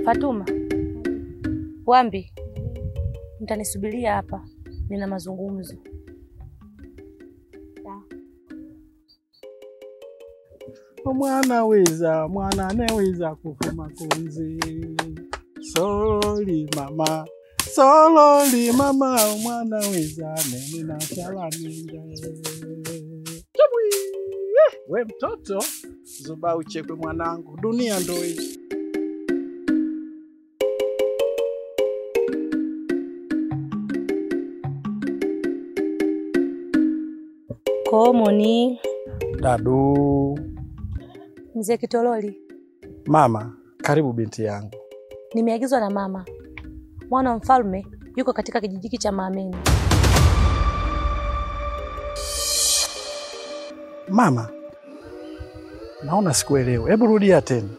Fatuma. Wambi. Mtanisubiria hapa. Nina mazungumzo. Mwana aneweza kufuma kunzi. Sorry mama, mwana weza nene na shawaninga. We mtoto, zuba uchekwe mwanangu, dunia ndo hii. Komoni. Dadu. Mzee Kitololi. Mama, karibu binti yangu. Nimeagizwa na mama. Mwana wa mfalme yuko katika kijiji cha Maameni. Mama, naona sikuelewa. Hebu rudia tena.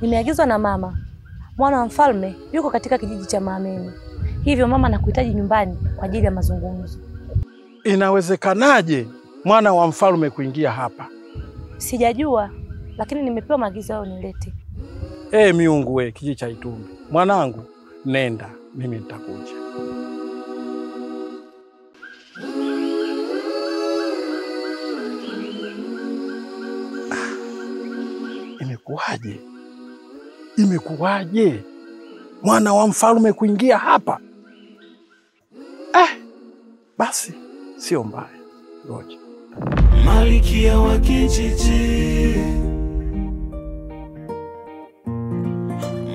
Nimeagizwa na mama. Mwana wa mfalme yuko katika kijiji cha Maameni. Hivyo mama nakuhitaji nyumbani kwa ajili ya mazungumzo. Inawezekanaje mwana wa mfalme kuingia hapa? Sijajua, lakini nimepewa maagizo yao nilete. Miungu we, kijiji cha Itumbi. Mwanangu, nenda, mimi nitakuja. Imekuwaje? Mwana wa mfalme kuingia hapa? Basi, sio mbaya. Ngoja. Malikia wa kijiji.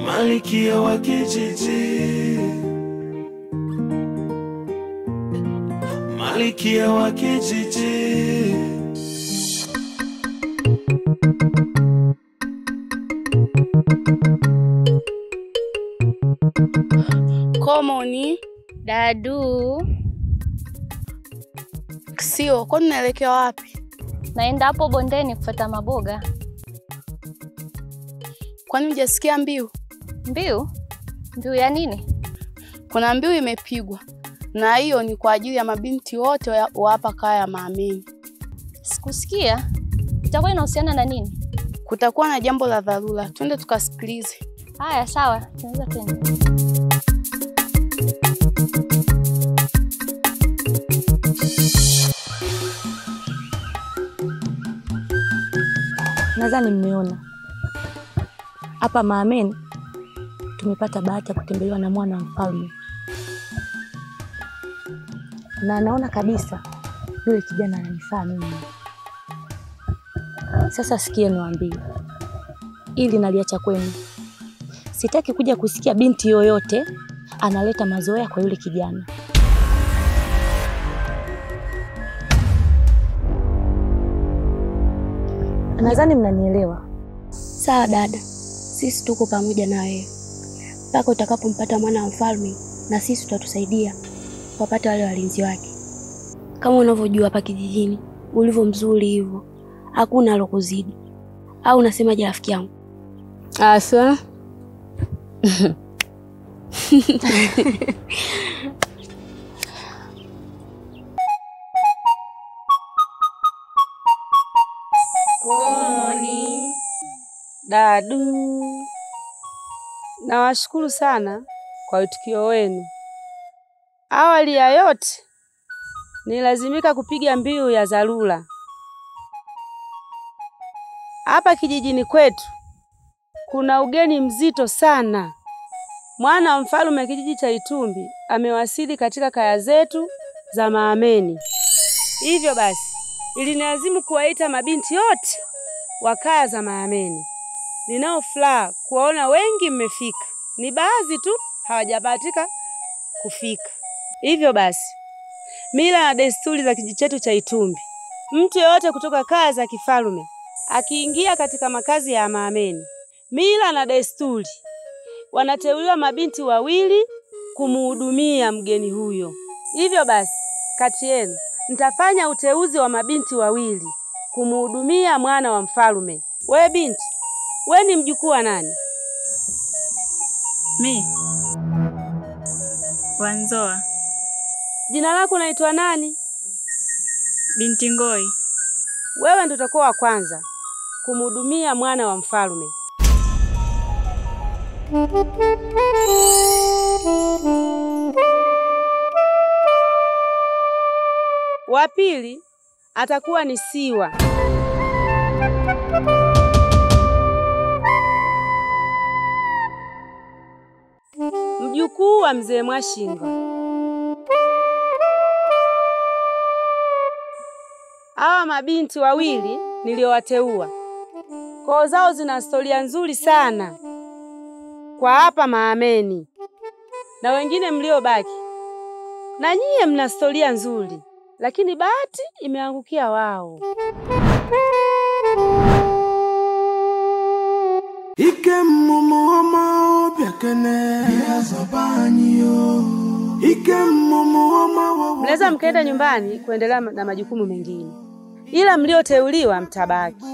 Malikia wa kijiji. Malikia wa kijiji. Komoni. Dadu. Sio, kwani unaelekea wapi? Naenda hapo bondeni kufuata maboga. Kwani hujasikia mbiu? Mbiu? Mbiu ya nini? Kuna mbiu imepigwa. Na hiyo ni kwa ajili ya mabinti wote wa hapa kaya ya Maameni. Sikusikia. Itakuwa inahusiana na nini? Kutakuwa na jambo la dharura. Twende tukasikilize. Haya, sawa. Tunaweza twende. Nadhani mmeona. Hapa Maameni tumepata bahati ya kutembelewa na mwana wa mfalme. Na naona kabisa yule kijana ananifaa mimi. Sasa sikie niwaambie. Ili naliacha kwenu. Sitaki kuja kusikia binti yoyote analeta mazoea kwa yule kijana. Nadhani mnanielewa. Sawa dada. Sisi tuko pamoja na wewe. Mpaka utakapompata mwana wa mfalme na sisi tutatusaidia kupata wale walinzi wake. Kama unavyojua hapa kijijini, ulivyo mzuri hivyo, hakuna alokuzidi. Au unasemaje rafiki yangu? Asa. Komoni. Dadu. Nawashukuru sana kwa utukio wenu. Awali ya yote nilazimika kupiga mbiu ya dharura. Hapa kijijini kwetu kuna ugeni mzito sana. Mwana wa mfalme kijiji cha Itumbi amewasili katika kaya zetu za Maameni. Hivyo basi ilinilazimu kuwaita mabinti yote wa kaya za Maameni. Ninao furaha kuwaona wengi mmefika. Ni baadhi tu hawajabahatika kufika. Hivyo basi mila na desturi za kijiji chetu cha Itumbi, mtu yeyote kutoka kaya za kifalme akiingia katika makazi ya Maameni, mila na desturi wanateuliwa mabinti wawili kumuhudumia mgeni huyo. Hivyo basi kati yenu nitafanya uteuzi wa mabinti wawili kumuhudumia mwana wa mfalme. We binti, we ni mjukuu wa nani? Mi Wanzoa. Jina lako unaitwa nani? Binti Ngoi. Wewe ndio utakuwa wa kwanza kumuhudumia mwana wa mfalme. Wa pili atakuwa ni Siwa. Mjukuu wa mzee Mwashinga. Hawa mabinti wawili niliowateua, koo zao zina historia nzuri sana kwa hapa Maameni, na wengine mliobaki na nyie mna historia nzuri, lakini bahati imeangukia wao. Ike mumu oma obiakene biazobanyo. Ike mumu oma. Mnaweza mkaenda nyumbani kuendelea na majukumu mengine, ila mlioteuliwa mtabaki.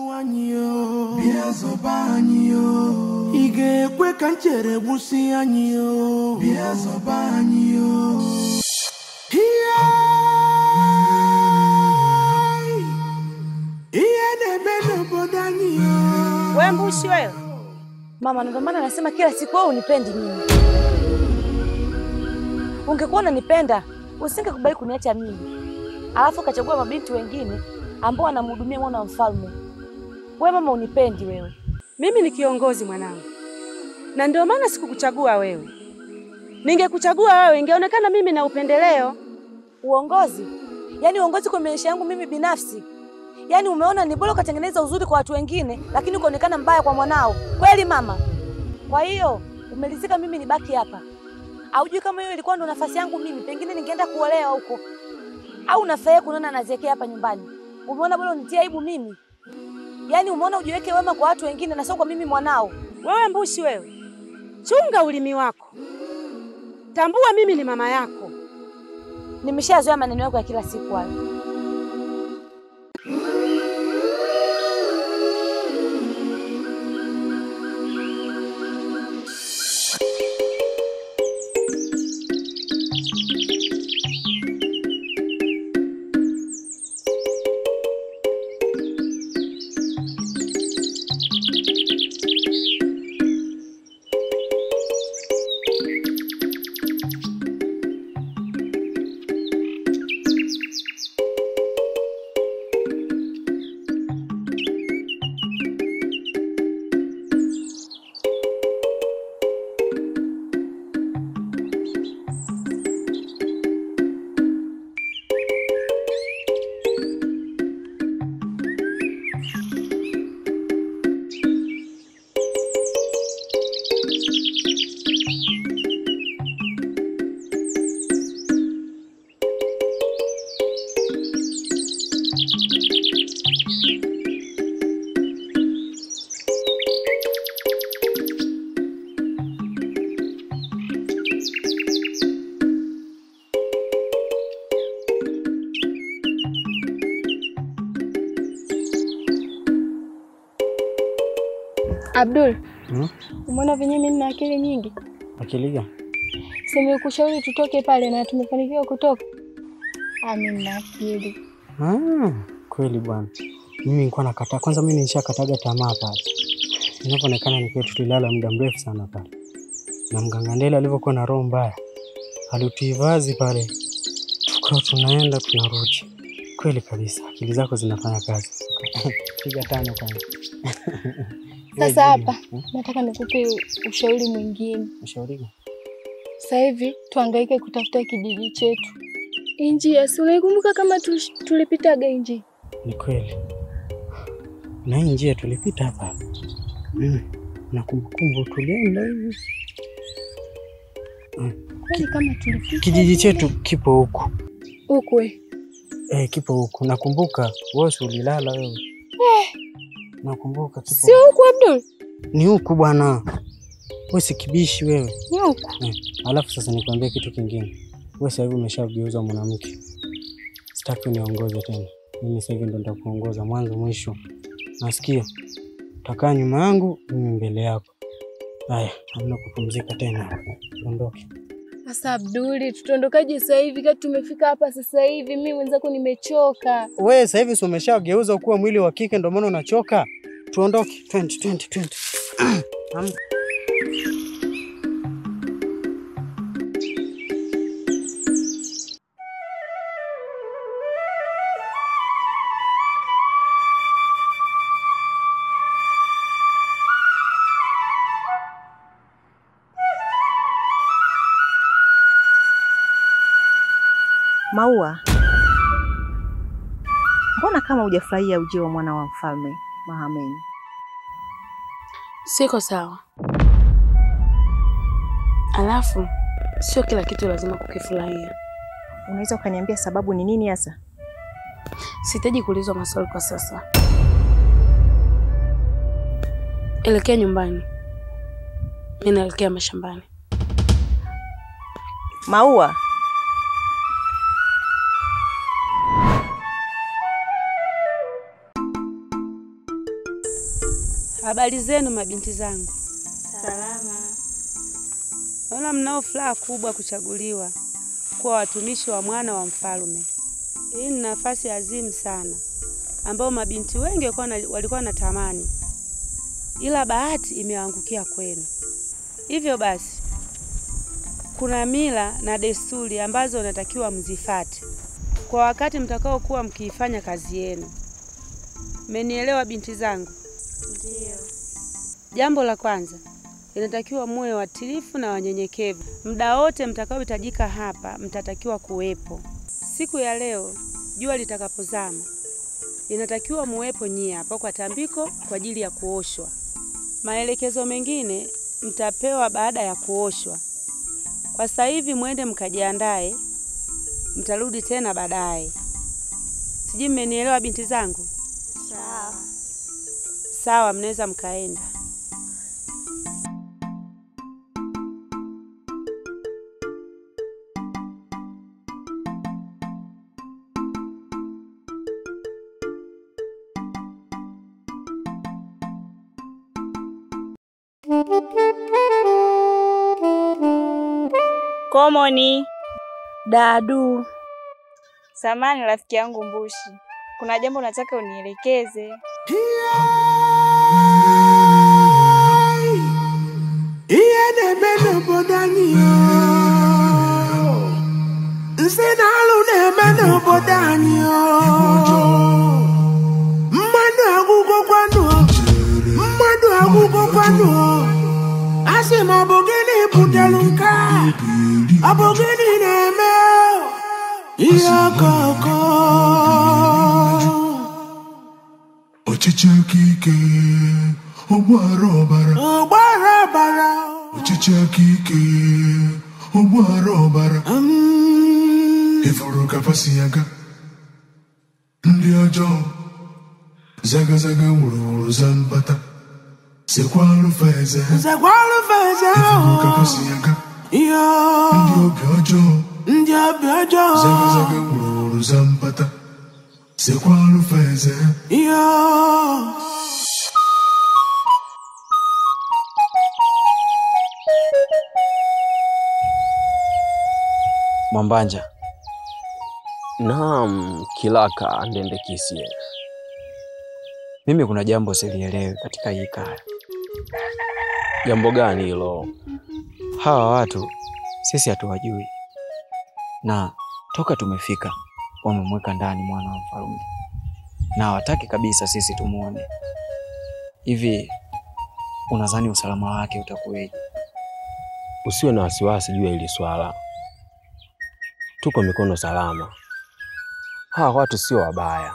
Biazobanyo. Ige kwe kanchere busi anyo. Biazobanyo. We mbushi wewe. Mama, ndio maana nasema kila siku wewe unipendi mimi. Ungekuwa unanipenda, usingekubali kuniacha mimi. Alafu kachagua mabinti wengine ambao wanamhudumia mwana wa mfalme. Wewe mama unipendi wewe. Mimi ni kiongozi mwanangu, na ndio maana sikukuchagua wewe. Ningekuchagua wewe ingeonekana mimi na upendeleo. Uongozi? Yaani uongozi kwa maisha yangu mimi binafsi? Yaani umeona ni bora ukatengeneza uzuri kwa watu wengine, lakini ukaonekana mbaya kwa mwanao. Kweli mama? Kwa hiyo umelizika mimi nibaki hapa? Haujui kama hiyo ilikuwa ndo nafasi yangu mimi, pengine ningeenda kuolewa huko. Au unafaa kunaona naziekea hapa nyumbani? Umeona bora unitie aibu mimi? Yaani umeona ujiweke wema kwa watu wengine na sio kwa mimi mwanao. Wewe mbushi wewe, chunga ulimi wako. Tambua mimi ni mama yako. Nimeshazoea maneno yako ya kila siku hayo. Abdul, umeona venye mimi nina akili nyingi? Akili gani? Sema kushauri tutoke pale na tumefanikiwa kutoka. Mimi nina akili. Kweli bwana. Mimi nilikuwa nakataa. Kwanza mimi nilishakataga tamaa pale. Inapoonekana ni kwetu tulilala muda mrefu sana pale. Na mganga Ndela alivyokuwa na roho mbaya, alituivazi pale. Tukao tunaenda tunarudi. Kweli kabisa. Akili zako zinafanya kazi. Piga tano kwanza. Sasa hapa nataka nikupe ushauri mwingine. Ushauri gani? Sasa hivi tuhangaike kutafuta kijiji chetu. Njia, si unaikumbuka kama tulipitaga njia? Ni kweli. Na njia tulipita hapa. Na kumbukumbu tulienda hivi. Kwani kama tulipita? Kijiji chetu kipo huko. Huko kipo huko. Nakumbuka wewe ulilala wewe. Nakumbuka kipo. Sio huko Abdul? Ni huko bwana. Wewe si kibishi wewe. Ni huko. Alafu sasa nikwambie kitu kingine. Wewe sasa hivi umeshageuza mwanamke. Sitaki uniongoze tena. Mimi sasa hivi ndo nitakuongoza mwanzo mwisho. Nasikia. Utakaa nyuma yangu, mimi mbele yako. Haya, hamna kupumzika tena. Tuondoke. Sasa Abdul, tutondokaje sasa hivi kati tumefika hapa sasa hivi? Mimi mwenzako nimechoka. Wewe sasa hivi umeshageuza kuwa mwili wa kike ndio maana unachoka. Tuondoke. 20. Maua, mbona kama hujafurahia ujio wa mwana wa mfalme Mahameni? Siko sawa. Alafu sio kila kitu lazima kukifurahia. Unaweza ukaniambia sababu ni nini hasa? Sitaji kuulizwa maswali kwa sasa. Elekea nyumbani. Mimi naelekea mashambani. Maua. Habari zenu mabinti zangu. Salama. Naona mnao furaha kubwa kuchaguliwa kuwa watumishi wa mwana wa mfalme. Hii ni nafasi azimu sana ambao mabinti wengi walikuwa natamani, ila bahati imeangukia kwenu. Hivyo basi, kuna mila na desturi ambazo natakiwa mzifuate kwa wakati mtakao kuwa mkiifanya kazi yenu. Mmenielewa binti zangu? Ndio. Jambo la kwanza, inatakiwa muwe watiifu na wanyenyekevu. Muda wote mtakaohitajika hapa mtatakiwa kuwepo. Siku ya leo jua litakapozama, inatakiwa muwepo nyie hapo kwa tambiko kwa ajili ya kuoshwa. Maelekezo mengine mtapewa baada ya kuoshwa. Kwa sasa hivi mwende mkajiandae, mtarudi tena baadaye. Sijui mmenielewa binti zangu? Sawa. Sawa, mnaweza mkaenda. Komoni. Dadu. Samani rafiki yangu Mbushi. Kuna jambo nataka unielekeze. Nemeno bodanio Nsenalu nemeno bodanio Mmadu agugo kwano Asima abogini budelunka Abogini nemeo Iya koko Ochiche kike Obara Ochiche kike Obara Ifuru kapasiyaga Ndi ojo Zaga wuru zambata Sekwalu feze Ifuru kapasiyaga Ndi ojo Zaga wuru zambata Sekwalu feze Mwambanja. Naam, Kilaka Ndendekisye. Mimi kuna jambo silielewi katika hii kaya. Jambo gani hilo? Hawa watu sisi hatuwajui. Na toka tumefika wamemweka ndani mwana wa mfalme. Na hawataki kabisa sisi tumuone. Hivi unadhani usalama wake utakuweje? Usiwe na wasiwasi juu ya hili swala. Tuko mikono salama. Hawa watu sio wabaya.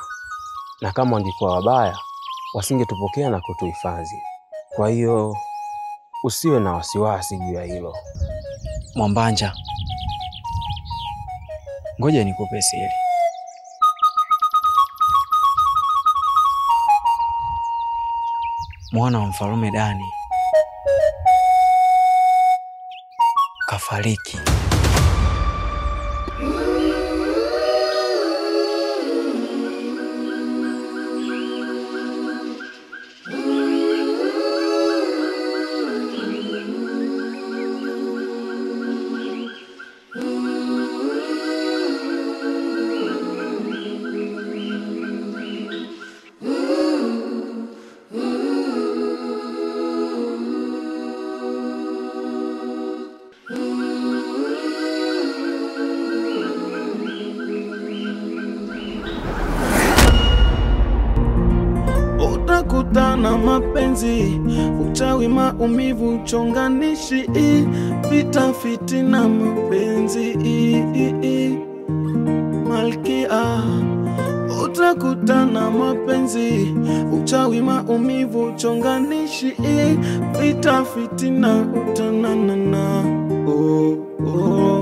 Na kama wangekuwa wabaya, wasingetupokea na kutuhifadhi. Kwa hiyo usiwe na wasiwasi juu ya hilo. Mwambanja, ngoja nikupe siri. Mwana wa mfalme Dani kafariki. Utakutana mapenzi, uchawi, maumivu, chonganishi, vita, fitina, mapenzi. malkia, utakutana mapenzi, uchawi, maumivu, chonganishi, vita, fitina, utananana. Oh, oh.